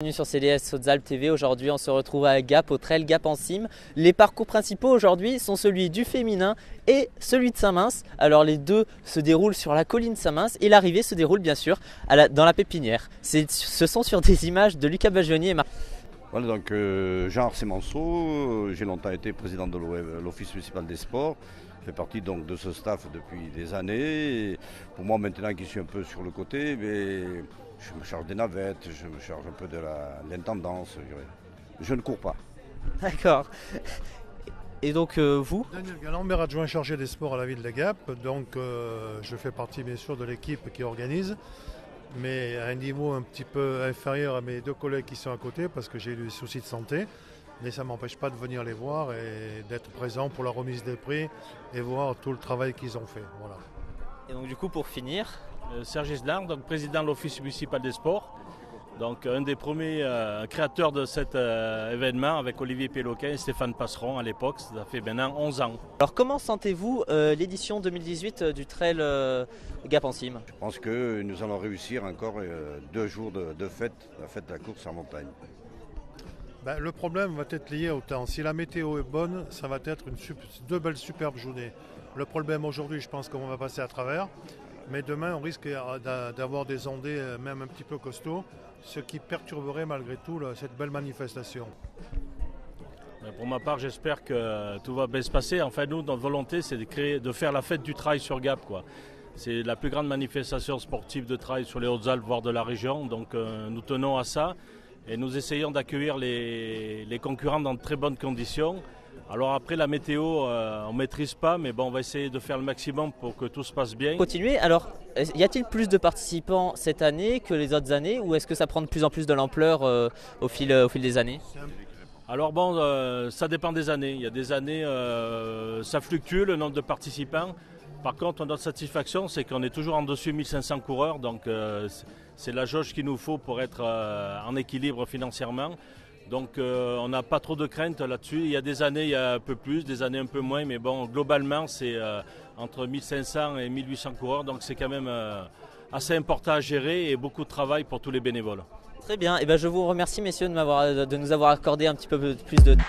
Bienvenue sur CDS Hautes-Alpes TV. Aujourd'hui, on se retrouve à Gap, au Trail Gap en cime. Les parcours principaux aujourd'hui sont celui du féminin et celui de Saint-Mince. Alors les deux se déroulent sur la colline Saint-Mince et l'arrivée se déroule bien sûr dans la pépinière. Ce sont sur des images de Lucas Bagionnier et Marc. Voilà, donc Jean Arcemanceau, j'ai longtemps été président de l'Office municipal des sports. Je fais partie donc de ce staff depuis des années. Et pour moi maintenant qui suis un peu sur le côté, mais je me charge des navettes, je me charge un peu de l'intendance. Je ne cours pas. D'accord. Et donc vous Daniel Galland, maire adjoint chargé des sports à la ville de Gap. Donc je fais partie bien sûr de l'équipe qui organise, mais à un niveau un petit peu inférieur à mes deux collègues qui sont à côté parce que j'ai eu des soucis de santé. Mais ça ne m'empêche pas de venir les voir et d'être présent pour la remise des prix et voir tout le travail qu'ils ont fait. Voilà. Et donc du coup pour finir, Serge Islar, donc président de l'Office municipal des sports, donc un des premiers créateurs de cet événement avec Olivier Péloquin et Stéphane Passeron à l'époque, ça fait maintenant 11 ans. Alors comment sentez-vous l'édition 2018 du Trail Gap en cime? Je pense que nous allons réussir encore 2 jours de fête, la fête de la course en montagne. Le problème va être lié au temps. Si la météo est bonne, ça va être deux belles superbes journées. Le problème aujourd'hui, je pense qu'on va passer à travers. Mais demain, on risque d'avoir des ondées même un petit peu costauds, ce qui perturberait malgré tout cette belle manifestation. Pour ma part, j'espère que tout va bien se passer. Enfin, nous, notre volonté, c'est de faire la fête du trail sur Gap, quoi. C'est la plus grande manifestation sportive de trail sur les Hautes-Alpes, voire de la région. Donc, nous tenons à ça. Et nous essayons d'accueillir les concurrents dans de très bonnes conditions. Alors après la météo, on ne maîtrise pas, mais bon, on va essayer de faire le maximum pour que tout se passe bien. Continuez. Alors, y a-t-il plus de participants cette année que les autres années ou est-ce que ça prend de plus en plus de l'ampleur au fil des années? Alors bon, ça dépend des années. Il y a des années, ça fluctue le nombre de participants. Par contre, notre satisfaction, c'est qu'on est toujours en dessus 1500 coureurs. Donc c'est la jauge qu'il nous faut pour être en équilibre financièrement. Donc on n'a pas trop de crainte là-dessus. Il y a des années, il y a un peu plus, des années un peu moins. Mais bon, globalement, c'est entre 1500 et 1800 coureurs. Donc c'est quand même assez important à gérer et beaucoup de travail pour tous les bénévoles. Très bien. Et je vous remercie, messieurs, de nous avoir accordé un petit peu plus de temps.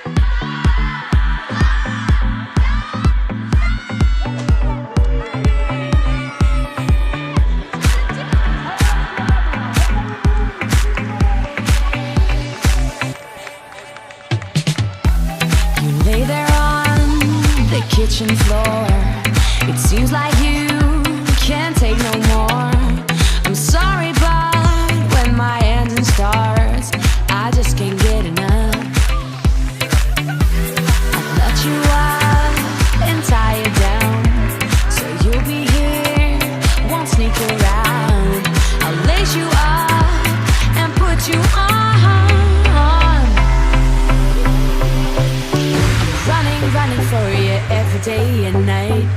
Kitchen floor. It seems like you can't take no more. I'm sorry, but when my engine starts, I just can't get enough. I'll let you up and tie you down, so you'll be here, won't sneak around. I'll lace you up and put you on. Running for you every day and night.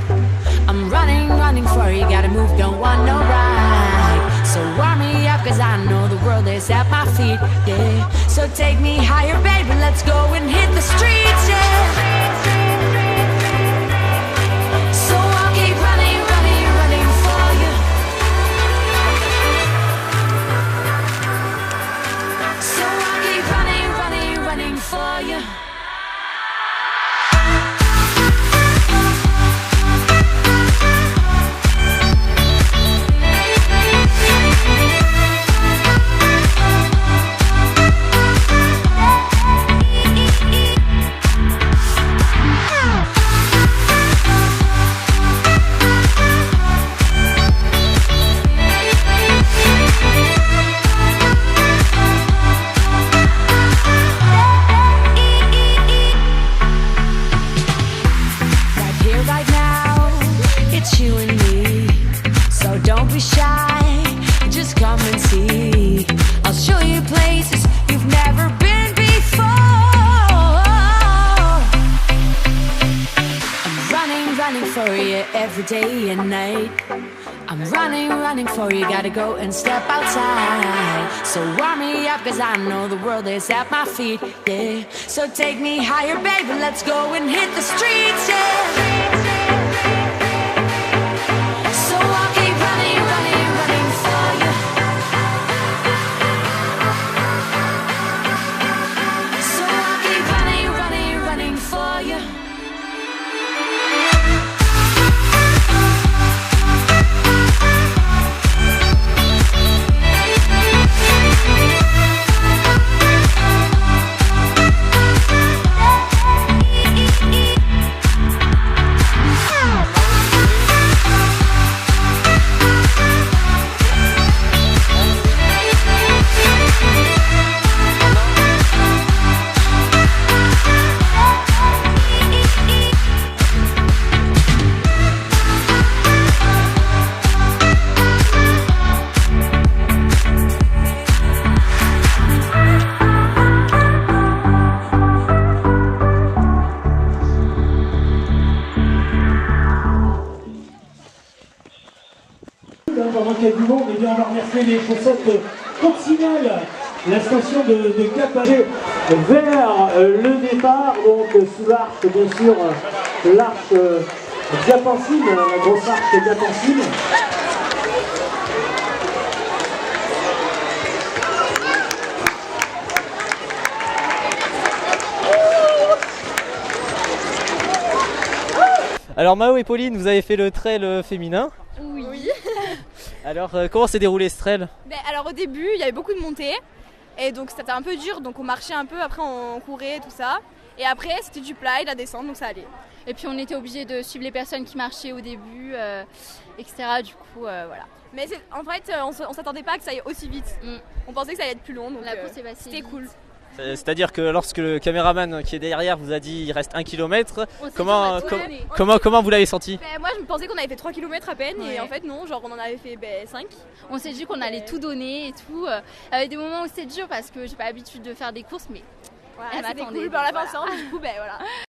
I'm running for you, gotta move, don't want no ride. So warm me up, cause I know the world is at my feet, yeah. So take me higher, baby, let's go and hit the streets, yeah. So I'll keep running for you. So I'll keep running for you. Every day and night I'm running for you, gotta go and step outside. So warm me up, cause I know the world is at my feet, yeah. So take me higher, baby, let's go and hit the streets, yeah. So I'll keep running for you. traverser les chaussettes Coccinelle, la station de Gap vers le départ, donc sous l'arche, bien sûr, l'arche Gap-en-Cime, la grosse arche Gap-en-Cime. Alors Mao et Pauline, vous avez fait le trail féminin. Oui. Alors comment s'est déroulé ce trail? Alors au début, il y avait beaucoup de montées. Et donc c'était un peu dur, donc on marchait un peu, après on courait, tout ça. Et après c'était du plat et la descente, donc ça allait. Et puis on était obligé de suivre les personnes qui marchaient au début, etc. Du coup, voilà. Mais en fait, on s'attendait pas que ça aille aussi vite. On pensait que ça allait être plus long, donc la course est passée. c'était cool. C'est-à-dire que lorsque le caméraman qui est derrière vous a dit il reste 1 km, comment vous l'avez senti? Moi je pensais qu'on avait fait 3 km à peine et en fait non, genre on en avait fait 5. On s'est dit qu'on allait tout donner et tout. Il y avait des moments où c'était dur parce que j'ai pas l'habitude de faire des courses, mais c'était cool, on l'a pensé, du coup voilà.